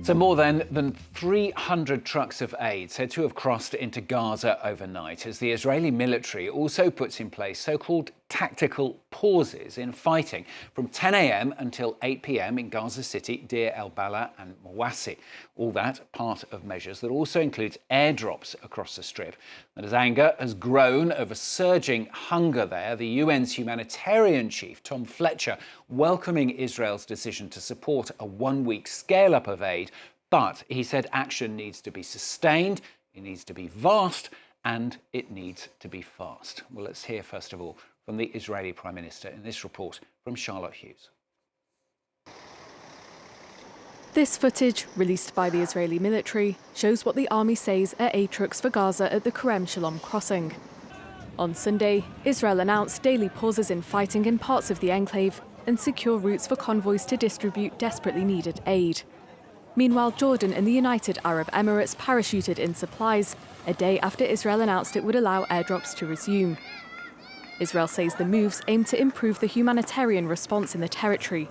So more than 300 trucks of aid said to have crossed into Gaza overnight as the Israeli military also puts in place so-called tactical pauses in fighting from 10 a.m. until 8 p.m. in Gaza City, Deir el-Balah and Mawasi. All that part of measures that also includes airdrops across the Strip. And as anger has grown over surging hunger there, the UN's humanitarian chief, Tom Fletcher, welcoming Israel's decision to support a one-week scale-up of aid. But he said action needs to be sustained, it needs to be vast, and it needs to be fast. Well, let's hear first of all from the Israeli Prime Minister in this report from Charlotte Hughes. This footage, released by the Israeli military, shows what the army says are aid trucks for Gaza at the Kerem Shalom crossing. On Sunday, Israel announced daily pauses in fighting in parts of the enclave and secure routes for convoys to distribute desperately needed aid. Meanwhile, Jordan and the United Arab Emirates parachuted in supplies a day after Israel announced it would allow airdrops to resume. Israel says the moves aim to improve the humanitarian response in the territory.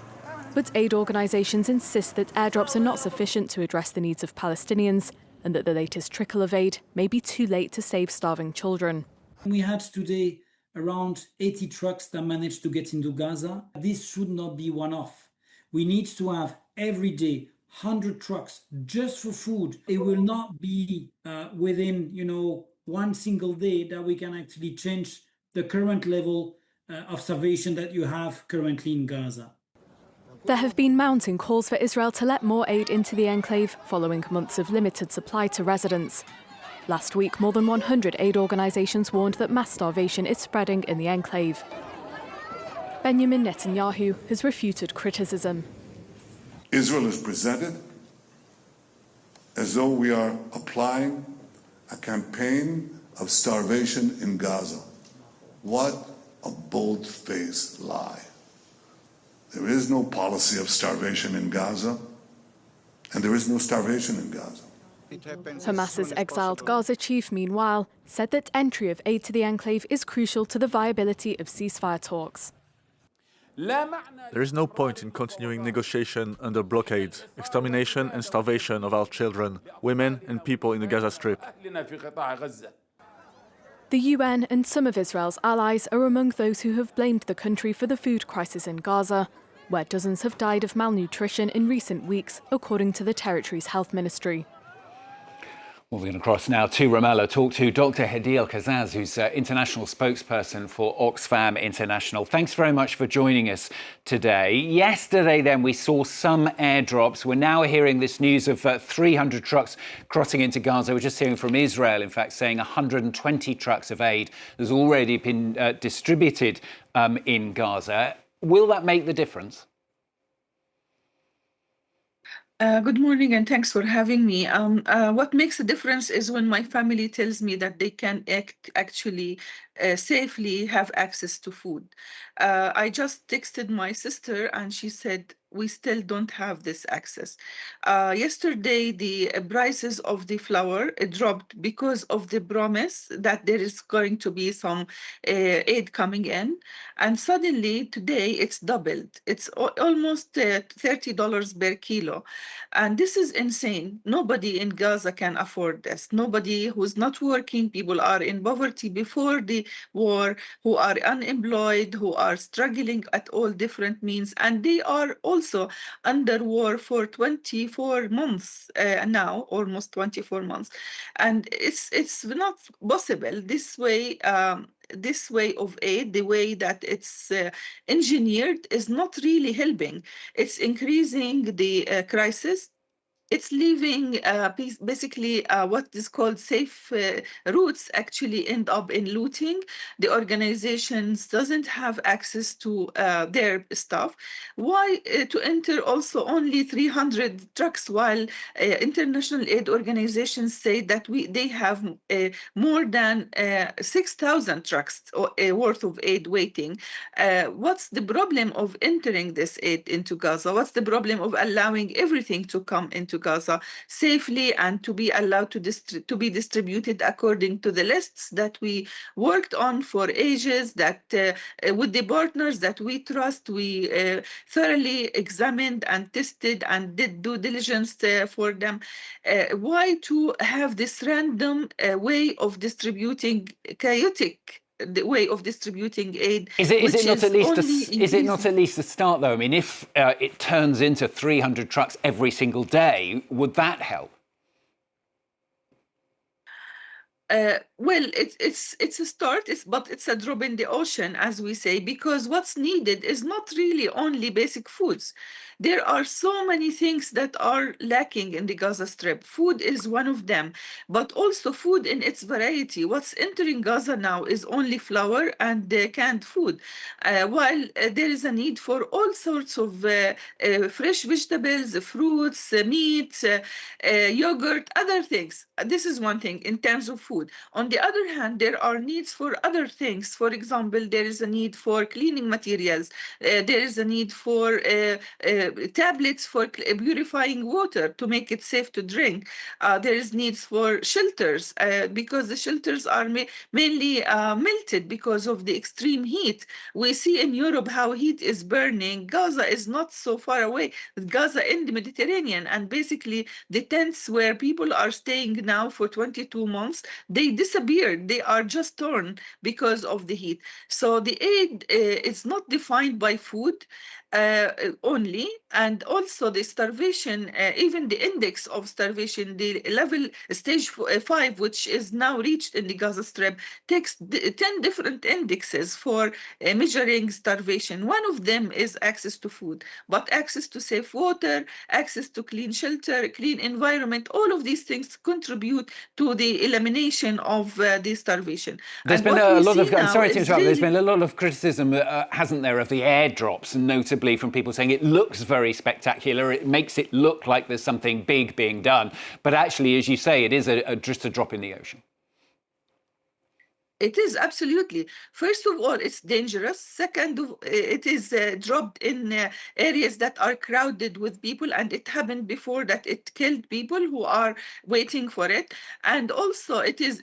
But aid organisations insist that airdrops are not sufficient to address the needs of Palestinians and that the latest trickle of aid may be too late to save starving children. We had today around 80 trucks that managed to get into Gaza. This should not be one-off. We need to have every day 100 trucks just for food. It will not be within, one single day that we can actually change the current level of starvation that you have currently in Gaza. There have been mounting calls for Israel to let more aid into the enclave following months of limited supply to residents. Last week, more than 100 aid organisations warned that mass starvation is spreading in the enclave. Benjamin Netanyahu has refuted criticism. Israel is presented as though we are applying a campaign of starvation in Gaza. What a bold-faced lie. There is no policy of starvation in Gaza, and there is no starvation in Gaza. Hamas's exiled Gaza chief, meanwhile, said that entry of aid to the enclave is crucial to the viability of ceasefire talks. There is no point in continuing negotiation under blockade, extermination and starvation of our children, women and people in the Gaza Strip. The UN and some of Israel's allies are among those who have blamed the country for the food crisis in Gaza, where dozens have died of malnutrition in recent weeks, according to the territory's health ministry. Well, we're going to cross now to Ramallah, talk to Dr. Hadeel Qazzaz, who's international spokesperson for Oxfam International. Thanks very much for joining us today. Yesterday, then, we saw some airdrops. We're now hearing this news of 300 trucks crossing into Gaza. We're just hearing from Israel, in fact, saying 120 trucks of aid has already been distributed in Gaza. Will that make the difference? Good morning and thanks for having me. What makes a difference is when my family tells me that they can actually safely have access to food. I just texted my sister and she said, we still don't have this access. Yesterday, the prices of the flour dropped because of the promise that there is going to be some aid coming in. And suddenly, today, it's doubled. It's almost $30 per kilo. And this is insane. Nobody in Gaza can afford this. Nobody who's not working, people are in poverty before the war, who are unemployed, who are struggling at all different means. And they are also under war for 24 months now, almost 24 months. And it's not possible this way. This way of aid, the way that it's engineered, is not really helping. It's increasing the crisis. It's leaving basically what is called safe routes actually end up in looting. The organizations doesn't have access to their stuff. Why to enter also only 300 trucks while international aid organizations say that they have more than 6,000 trucks worth of aid waiting? What's the problem of entering this aid into Gaza? What's the problem of allowing everything to come into Gaza safely and to be allowed to be distributed according to the lists that we worked on for ages, that with the partners that we trust, we thoroughly examined and tested and did due diligence for them. Why to have this random way of distributing, chaotic the way of distributing aid, Is it not at least is it not increasing. at least a start though? I mean, if it turns into 300 trucks every single day, would that help? Well, it's a start, but it's a drop in the ocean, as we say, because what's needed is not really only basic foods. There are so many things that are lacking in the Gaza Strip. Food is one of them, but also food in its variety. What's entering Gaza now is only flour and canned food, while there is a need for all sorts of fresh vegetables, fruits, meat, yogurt, other things. This is one thing in terms of food. On the other hand, there are needs for other things. For example, there is a need for cleaning materials. There is a need for tablets for purifying water to make it safe to drink. There is needs for shelters because the shelters are mainly melted because of the extreme heat. We see in Europe how heat is burning. Gaza is not so far away. Gaza in the Mediterranean, and basically the tents where people are staying now for 22 months, they disappeared. They are just torn because of the heat. So the aid is not defined by food only, and also the starvation, even the index of starvation, the level stage 5, which is now reached in the Gaza Strip, takes 10 different indexes for measuring starvation. One of them is access to food, but access to safe water, access to clean shelter, clean environment, all of these things contribute to the elimination of the starvation. There's And been what a we lot see of, I'm now sorry to is interrupt, there's really been a lot of criticism, hasn't there, of the airdrops, notably from people saying it looks very spectacular, it makes it look like there's something big being done. But actually, as you say, it is just a drop in the ocean. It is absolutely. First of all, it's dangerous. Second, it is dropped in areas that are crowded with people, and it happened before that it killed people who are waiting for it. And also, it is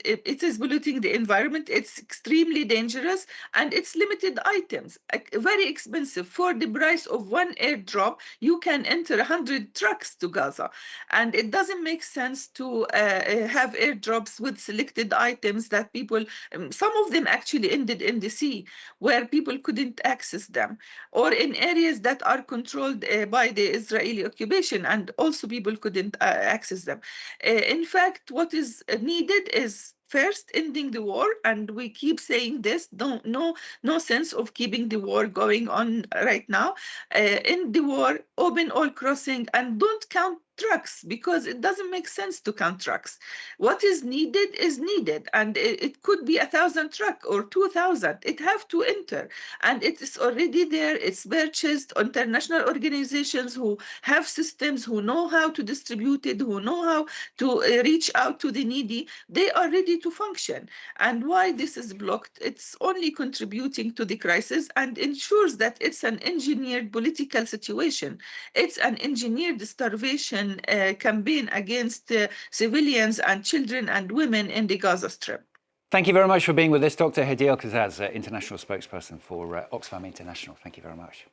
polluting the environment. It's extremely dangerous, and it's limited items, very expensive. For the price of one airdrop, you can enter 100 trucks to Gaza, and it doesn't make sense to have airdrops with selected items that people. Some of them actually ended in the sea where people couldn't access them, or in areas that are controlled by the Israeli occupation, and also people couldn't access them. In fact, what is needed is first ending the war, and we keep saying this. No sense of keeping the war going on right now. End the war, open all crossing, and don't count trucks, because it doesn't make sense to count trucks. What is needed, and it could be 1,000 truck or 2,000. It have to enter, and it is already there. It's purchased. International organizations who have systems, who know how to distribute it, who know how to reach out to the needy, they are ready to function. And why this is blocked? It's only contributing to the crisis and ensures that it's an engineered political situation. It's an engineered starvation campaign against civilians and children and women in the Gaza Strip. Thank you very much for being with us, Dr. Hadeel Qazzaz, international spokesperson for Oxfam International. Thank you very much.